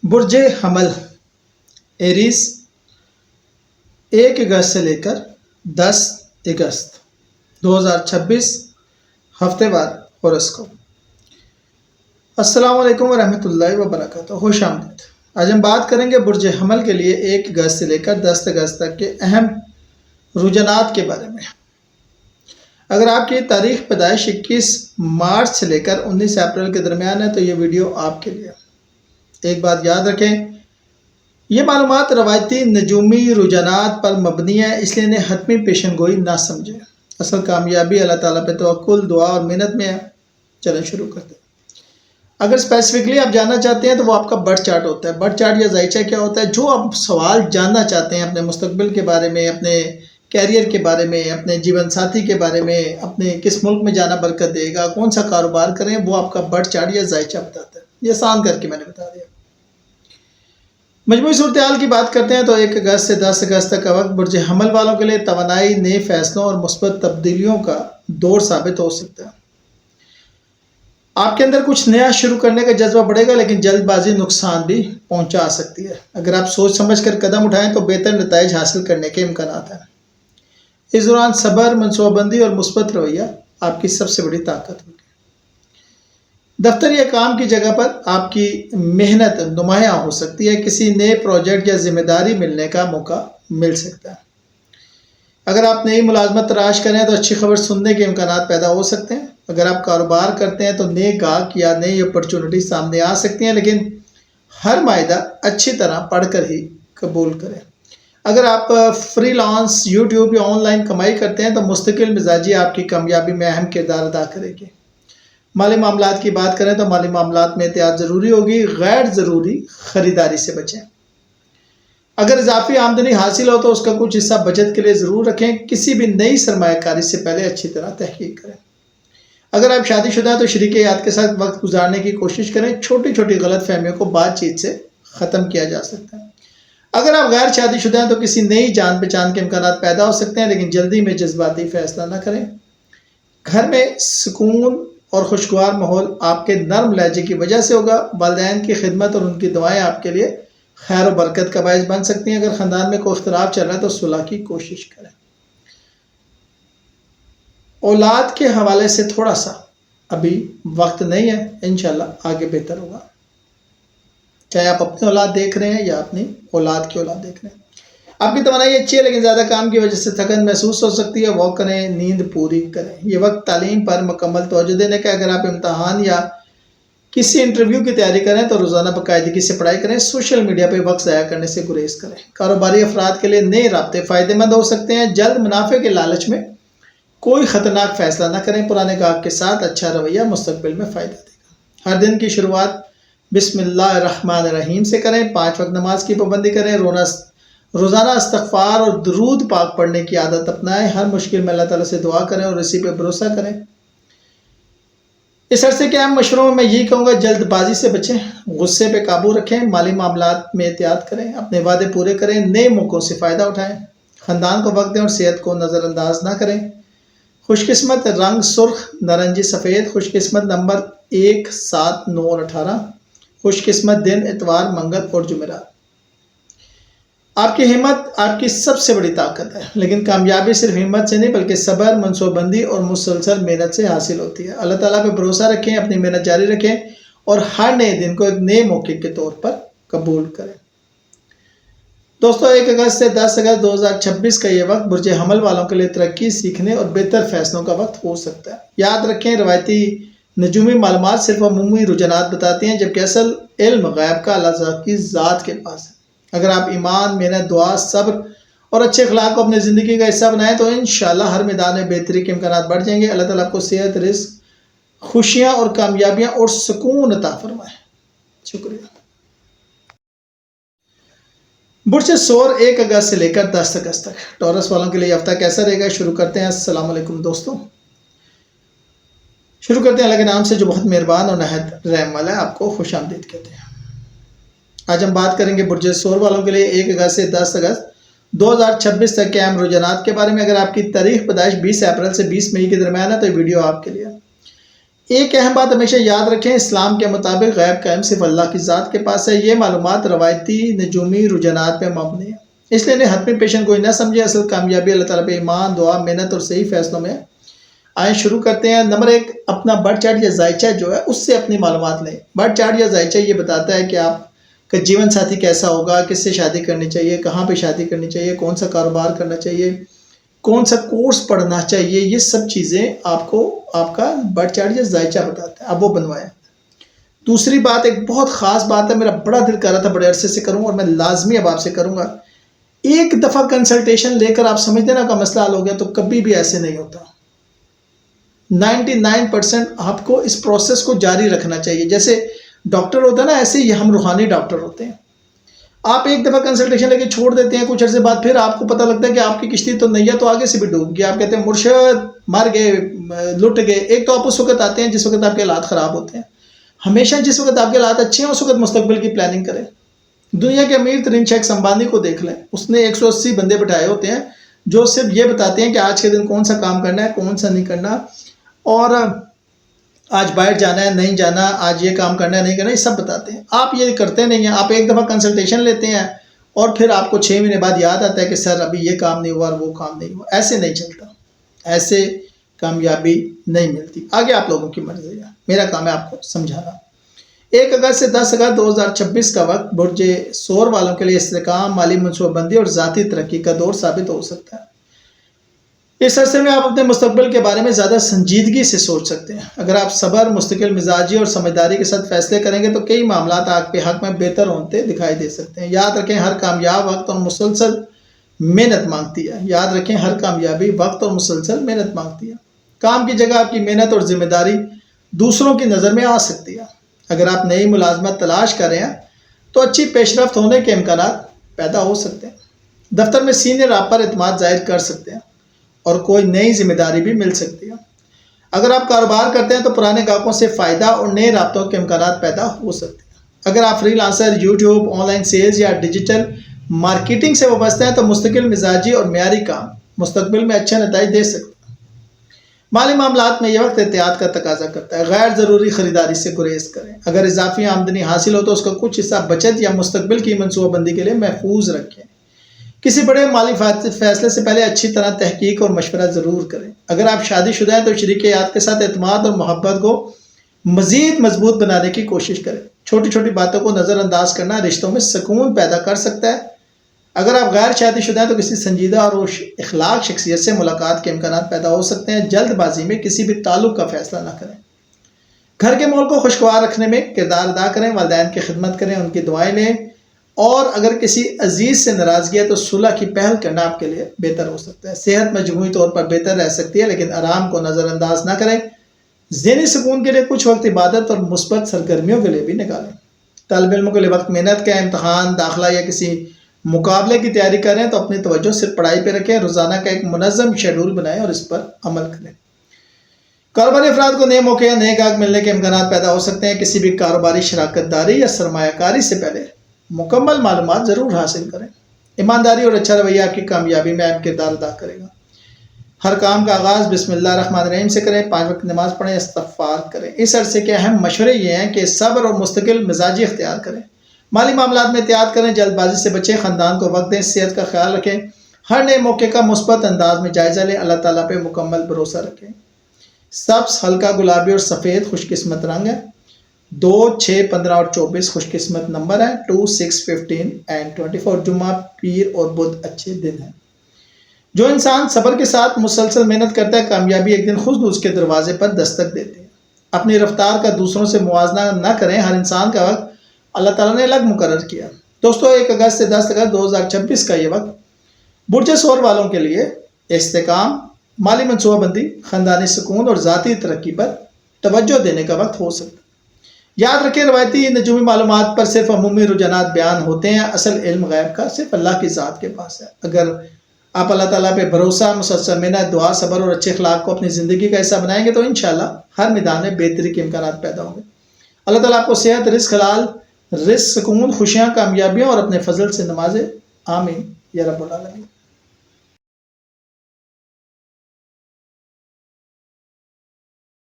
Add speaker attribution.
Speaker 1: برج حمل ایریز 1 اگست سے لے کر 10 اگست 2026 ہفتے وار ہوراسکوپ۔ السلام علیکم ورحمۃ اللہ وبرکاتہ، خوش آمدید۔ آج ہم بات کریں گے برج حمل کے لیے 1 اگست سے لے کر 10 اگست تک کے اہم رجحانات کے بارے میں۔ اگر آپ کی تاریخ پیدائش 21 مارچ سے لے کر 19 اپریل کے درمیان ہے تو یہ ویڈیو آپ کے لیے۔ ایک بات یاد رکھیں، یہ معلومات روایتی نجومی رجحانات پر مبنی ہے، اس لیے انہیں حتمی پیشن گوئی نہ سمجھیں۔ اصل کامیابی اللہ تعالیٰ پہ توکل، دعا اور محنت میں ہے۔ چلیں شروع کرتے ہیں۔ اگر اسپیسیفکلی آپ جاننا چاہتے ہیں تو وہ آپ کا برتھ چارٹ ہوتا ہے۔ برتھ چارٹ یا ذائچہ کیا ہوتا ہے؟ جو آپ سوال جاننا چاہتے ہیں اپنے مستقبل کے بارے میں، اپنے کیریئر کے بارے میں، اپنے جیون ساتھی کے بارے میں، اپنے کس ملک میں جانا برکت دے گا، کون سا کاروبار کریں، وہ آپ کا برتھ چارٹ یا ذائچہ بتاتا ہے۔ یہ آسان کر کے میں نے بتا دیا۔ مجموعی صورتحال کی بات کرتے ہیں تو 1 اگست سے 10 اگست تک کا وقت برج حمل والوں کے لیے توانائی، نئے فیصلوں اور مثبت تبدیلیوں کا دور ثابت ہو سکتا ہے۔ آپ کے اندر کچھ نیا شروع کرنے کا جذبہ بڑھے گا، لیکن جلد بازی نقصان بھی پہنچا سکتی ہے۔ اگر آپ سوچ سمجھ کر قدم اٹھائیں تو بہتر نتائج حاصل کرنے کے امکانات ہیں۔ اس دوران صبر، منصوبہ بندی اور مثبت رویہ آپ کی سب سے بڑی طاقت ہوگی۔ دفتر یا کام کی جگہ پر آپ کی محنت نمایاں ہو سکتی ہے۔ کسی نئے پروجیکٹ یا ذمہ داری ملنے کا موقع مل سکتا ہے۔ اگر آپ نئی ملازمت تلاش کریں تو اچھی خبر سننے کے امکانات پیدا ہو سکتے ہیں۔ اگر آپ کاروبار کرتے ہیں تو نئے گاہک یا نئی اپرچونٹی سامنے آ سکتی ہیں، لیکن ہر معاہدہ اچھی طرح پڑھ کر ہی قبول کریں۔ اگر آپ فری لانس، یوٹیوب یا آن لائن کمائی کرتے ہیں تو مستقل مزاجی آپ کی کامیابی میں اہم کردار ادا کرے گی۔ مالی معاملات کی بات کریں تو مالی معاملات میں احتیاط ضروری ہوگی، غیر ضروری خریداری سے بچیں۔ اگر اضافی آمدنی حاصل ہو تو اس کا کچھ حصہ بچت کے لیے ضرور رکھیں۔ کسی بھی نئی سرمایہ کاری سے پہلے اچھی طرح تحقیق کریں۔ اگر آپ شادی شدہ ہیں تو شریک حیات کے ساتھ وقت گزارنے کی کوشش کریں۔ چھوٹی چھوٹی غلط فہمیوں کو بات چیت سے ختم کیا جا سکتا ہے۔ اگر آپ غیر شادی شدہ ہیں تو کسی نئی جان پہچان کے امکانات پیدا ہو سکتے ہیں، لیکن جلدی میں جذباتی فیصلہ نہ کریں۔ گھر میں سکون اور خوشگوار ماحول آپ کے نرم لہجے کی وجہ سے ہوگا۔ والدین کی خدمت اور ان کی دعائیں آپ کے لیے خیر و برکت کا باعث بن سکتی ہیں۔ اگر خاندان میں کوئی اختلاف چل رہا ہے تو صلح کی کوشش کریں۔ اولاد کے حوالے سے تھوڑا سا ابھی وقت نہیں ہے، انشاءاللہ آگے بہتر ہوگا۔ چاہے آپ اپنی اولاد دیکھ رہے ہیں یا اپنی اولاد کی اولاد دیکھ رہے ہیں۔ آپ کی توانائی اچھی ہے، لیکن زیادہ کام کی وجہ سے تھکن محسوس ہو سکتی ہے۔ واک کریں، نیند پوری کریں۔ یہ وقت تعلیم پر مکمل توجہ دینے کا۔ اگر آپ امتحان یا کسی انٹرویو کی تیاری کریں تو روزانہ باقاعدگی سے پڑھائی کریں۔ سوشل میڈیا پہ وقت ضائع کرنے سے گریز کریں۔ کاروباری افراد کے لیے نئے رابطے فائدہ مند ہو سکتے ہیں۔ جلد منافع کے لالچ میں کوئی خطرناک فیصلہ نہ کریں۔ پرانے گاہک کے ساتھ اچھا رویہ مستقبل میں فائدہ دے گا۔ ہر دن کی شروعات بسم اللہ الرحمن الرحیم سے کریں۔ 5 وقت نماز کی پابندی کریں۔ روزانہ استغفار اور درود پاک پڑھنے کی عادت اپنائیں۔ ہر مشکل میں اللہ تعالیٰ سے دعا کریں اور اسی پہ بھروسہ کریں۔ اس عرصے کے اہم مشوروں میں یہی کہوں گا، جلد بازی سے بچیں، غصے پہ قابو رکھیں، مالی معاملات میں احتیاط کریں، اپنے وعدے پورے کریں، نئے موقعوں سے فائدہ اٹھائیں، خاندان کو وقت دیں اور صحت کو نظر انداز نہ کریں۔ خوش قسمت رنگ سرخ، نارنجی، سفید۔ خوش قسمت نمبر 1، 7، 9 اور 18۔ خوش قسمت دن اتوار، منگل اور جمعرات۔ آپ کی ہمت آپ کی سب سے بڑی طاقت ہے، لیکن کامیابی صرف ہمت سے نہیں بلکہ صبر، منصوبہ بندی اور مسلسل محنت سے حاصل ہوتی ہے۔ اللہ تعالیٰ پہ بھروسہ رکھیں، اپنی محنت جاری رکھیں اور ہر نئے دن کو ایک نئے موقع کے طور پر قبول کریں۔ دوستو، 1 اگست سے 10 اگست 2026 کا یہ وقت برج حمل والوں کے لیے ترقی، سیکھنے اور بہتر فیصلوں کا وقت ہو سکتا ہے۔ یاد رکھیں، روایتی نجومی معلومات صرف عمومی رجحانات بتاتی ہیں، جبکہ اصل علم غیب کا اللہ کی ذات کے پاس ہے۔ اگر آپ ایمان، محنت، دعا، صبر اور اچھے اخلاق کو اپنی زندگی کا حصہ بنائیں تو انشاءاللہ ہر میدان میں بہتری کے امکانات بڑھ جائیں گے۔ اللہ تعالیٰ آپ کو صحت، رزق، خوشیاں اور کامیابیاں اور سکون عطا فرمائے۔ شکریہ۔ برج ثور 1 اگست سے لے کر 10 اگست تک ٹورس والوں کے لیے ہفتہ کیسا رہے گا، شروع کرتے ہیں۔ السلام علیکم دوستوں، شروع کرتے ہیں اللہ کے نام سے جو بہت مہربان اور نہایت رحم والا ہے۔ آپ کو خوش آمدید کہتے ہیں۔ آج ہم بات کریں گے برج ثور والوں کے لیے 1 اگست سے 10 اگست 2026 تک کے اہم رجحانات کے بارے میں۔ اگر آپ کی تاریخ پیدائش 20 اپریل سے 20 مئی کے درمیان ہے تو یہ ویڈیو آپ کے لیے۔ ایک اہم بات ہمیشہ یاد رکھیں، اسلام کے مطابق غیب کا علم صرف اللہ کی ذات کے پاس ہے۔ یہ معلومات روایتی نجومی رجحانات پہ مبنی ہے، اس لیے انہیں حتمی پیشن گوئی نہ سمجھیں۔ اصل کامیابی اللہ تعالیٰ پہ ایمان، دعا، محنت اور صحیح فیصلوں میں۔ آئیں شروع کرتے ہیں۔ نمبر 1، اپنا بڑھ چاٹ یا ذائچہ جو ہے اس سے اپنی معلومات لیں۔ بڑھ چاٹ یا ذائچہ یہ بتاتا ہے کہ آپ کا جیون ساتھی کیسا ہوگا، کس سے شادی کرنی چاہیے، کہاں پہ شادی کرنی چاہیے، کون سا کاروبار کرنا چاہیے، کون سا کورس پڑھنا چاہیے۔ یہ سب چیزیں آپ کو آپ کا بڑھ چاٹ یا ذائچہ بتاتا ہے، اب وہ بنوائیں۔ دوسری بات، ایک بہت خاص بات ہے، میرا بڑا دل کر رہا تھا بڑے عرصے سے کروں اور میں لازمی اب آپ سے کروں گا۔ ایک دفعہ کنسلٹیشن لے کر آپ سمجھتے ہیں نا کا مسئلہ حل ہو گیا، تو کبھی بھی ایسے نہیں ہوتا۔ 99% آپ کو اس پروسیس کو جاری رکھنا چاہیے۔ جیسے ڈاکٹر ہوتا ہے نا، ایسے ہی ہم روحانی ڈاکٹر ہوتے ہیں۔ آپ ایک دفعہ کنسلٹیشن لے کے چھوڑ دیتے ہیں، کچھ عرصے بعد پھر آپ کو پتہ لگتا ہے کہ آپ کی کشتی تو نیا تو آگے سے بھی ڈوب گیا۔ آپ کہتے ہیں مرشد مر گئے، لٹ گئے۔ ایک تو آپ اس وقت آتے ہیں جس وقت آپ کے حالات خراب ہوتے ہیں۔ ہمیشہ جس وقت آپ کے حالات اچھے ہیں اس وقت مستقبل کی پلاننگ کریں۔ دنیا کے امیر ترین شخص امبانی کو دیکھ لیں، اس نے 180 بندے بٹھائے ہوتے ہیں جو صرف یہ بتاتے ہیں کہ آج کے دن کون سا کام کرنا ہے، کون سا نہیں کرنا، اور آج باہر جانا ہے نہیں جانا، آج یہ کام کرنا ہے نہیں کرنا، یہ سب بتاتے ہیں۔ آپ یہ کرتے نہیں ہیں، آپ ایک دفعہ کنسلٹیشن لیتے ہیں اور پھر آپ کو 6 مہینے بعد یاد آتا ہے کہ سر ابھی یہ کام نہیں ہوا اور وہ کام نہیں ہوا۔ ایسے نہیں چلتا، ایسے کامیابی نہیں ملتی۔ آگے آپ لوگوں کی مرضی ہے، میرا کام ہے آپ کو سمجھانا۔ 1 اگست سے 10 اگست 2026 کا وقت برج ثور والوں کے لیے استحکام، مالی منصوبہ بندی اور ذاتی ترقی کا دور ثابت ہو سکتا ہے۔ اس عرصے میں آپ اپنے مستقبل کے بارے میں زیادہ سنجیدگی سے سوچ سکتے ہیں۔ اگر آپ صبر، مستقل مزاجی اور سمجھداری کے ساتھ فیصلے کریں گے تو کئی معاملات آپ کے حق میں بہتر ہوتے دکھائی دے سکتے ہیں۔ یاد رکھیں، ہر کامیاب وقت اور مسلسل محنت مانگتی ہے۔ یاد رکھیں، ہر کامیابی وقت اور مسلسل محنت مانگتی ہے۔ کام کی جگہ آپ کی محنت اور ذمہ داری دوسروں کی نظر میں آ سکتی ہے۔ اگر آپ نئی ملازمت تلاش کر رہے ہیں تو اچھی پیش رفت ہونے کے امکانات پیدا ہو سکتے ہیں۔ دفتر میں سینئر آپ پر اعتماد ظاہر کر سکتے ہیں اور کوئی نئی ذمہ داری بھی مل سکتی ہے۔ اگر آپ کاروبار کرتے ہیں تو پرانے گاہکوں سے فائدہ اور نئے رابطوں کے امکانات پیدا ہو سکتے ہیں۔ اگر آپ freelancer, YouTube, online sales یا ڈیجیٹل مارکیٹنگ سے وابستہ ہیں تو مستقل مزاجی اور معیاری کام مستقبل میں اچھے نتائج دے سکتے ہیں۔ مالی معاملات میں یہ وقت احتیاط کا تقاضا کرتا ہے۔ غیر ضروری خریداری سے گریز کریں۔ اگر اضافی آمدنی حاصل ہو تو اس کا کچھ حصہ بچت یا مستقبل کی منصوبہ بندی کے لیے محفوظ رکھیں۔ کسی بڑے مالی فیصلے سے پہلے اچھی طرح تحقیق اور مشورہ ضرور کریں۔ اگر آپ شادی شدہ ہیں تو شریک حیات کے ساتھ اعتماد اور محبت کو مزید مضبوط بنانے کی کوشش کریں۔ چھوٹی چھوٹی باتوں کو نظر انداز کرنا رشتوں میں سکون پیدا کر سکتا ہے۔ اگر آپ غیر شادی شدہ ہیں تو کسی سنجیدہ اور اخلاق شخصیت سے ملاقات کے امکانات پیدا ہو سکتے ہیں۔ جلد بازی میں کسی بھی تعلق کا فیصلہ نہ کریں۔ گھر کے ماحول کو خوشگوار رکھنے میں کردار ادا کریں۔ والدین کی خدمت کریں، ان کی دعائیں لیں، اور اگر کسی عزیز سے ناراضگی ہے تو صلح کی پہل کرنا آپ کے لیے بہتر ہو سکتا ہے۔ صحت مجموعی طور پر بہتر رہ سکتی ہے، لیکن آرام کو نظر انداز نہ کریں۔ ذہنی سکون کے لیے کچھ وقت عبادت اور مثبت سرگرمیوں کے لیے بھی نکالیں۔ طالب علموں کے لیے وقت محنت کا، امتحان، داخلہ یا کسی مقابلے کی تیاری کریں تو اپنی توجہ صرف پڑھائی پہ رکھیں۔ روزانہ کا ایک منظم شیڈول بنائیں اور اس پر عمل کریں۔ کاروباری افراد کو نئے موقع یا نئے گاہک ملنے کے امکانات پیدا ہو سکتے ہیں۔ کسی بھی کاروباری شراکت داری یا سرمایہ کاری سے پہلے مکمل معلومات ضرور حاصل کریں۔ ایمانداری اور اچھا رویہ آپ کی کامیابی میں اہم کردار ادا کرے گا۔ ہر کام کا آغاز بسم اللہ الرحمن الرحیم سے کریں۔ 5 وقت نماز پڑھیں، استغفار کریں۔ اس عرصے کے اہم مشورے یہ ہیں کہ صبر اور مستقل مزاجی اختیار کریں۔ مالی معاملات میں احتیاط کریں، جلد بازی سے بچیں، خاندان کو وقت دیں، صحت کا خیال رکھیں۔ ہر نئے موقع کا مثبت انداز میں جائزہ لیں، اللہ تعالیٰ پہ مکمل بھروسہ رکھیں۔ سبز، ہلکا گلابی اور سفید خوش قسمت رنگ ہے۔ 2، 6، 15 اور 24 خوش قسمت نمبر ہیں۔ 2، 6، 15 اور 24۔ جمعہ، پیر اور بدھ اچھے دن ہیں۔ جو انسان صبر کے ساتھ مسلسل محنت کرتا ہے، کامیابی ایک دن خود اس کے دروازے پر دستک دیتی ہے۔ اپنی رفتار کا دوسروں سے موازنہ نہ کریں، ہر انسان کا وقت اللہ تعالیٰ نے الگ مقرر کیا۔ دوستو، 1 اگست سے 10 اگست 2026 کا یہ وقت برج ثور والوں کے لیے استحکام، مالی منصوبہ بندی، خاندانی سکون اور ذاتی ترقی پر توجہ دینے کا وقت ہو سکتا ہے۔ یاد رکھیں، روایتی نجومی معلومات پر صرف عمومی رجحانات بیان ہوتے ہیں، اصل علم غیب کا صرف اللہ کی ذات کے پاس ہے۔ اگر آپ اللہ تعالیٰ پہ بھروسہ، مسلسل محنت، دعا، صبر اور اچھے اخلاق کو اپنی زندگی کا حصہ بنائیں گے تو انشاءاللہ ہر میدان میں بہتری کے امکانات پیدا ہوں گے۔ اللہ تعالیٰ آپ کو صحت، رزق حلال، رزق، سکون، خوشیاں، کامیابیاں اور اپنے فضل سے نوازے۔ آمین یا رب العالمین۔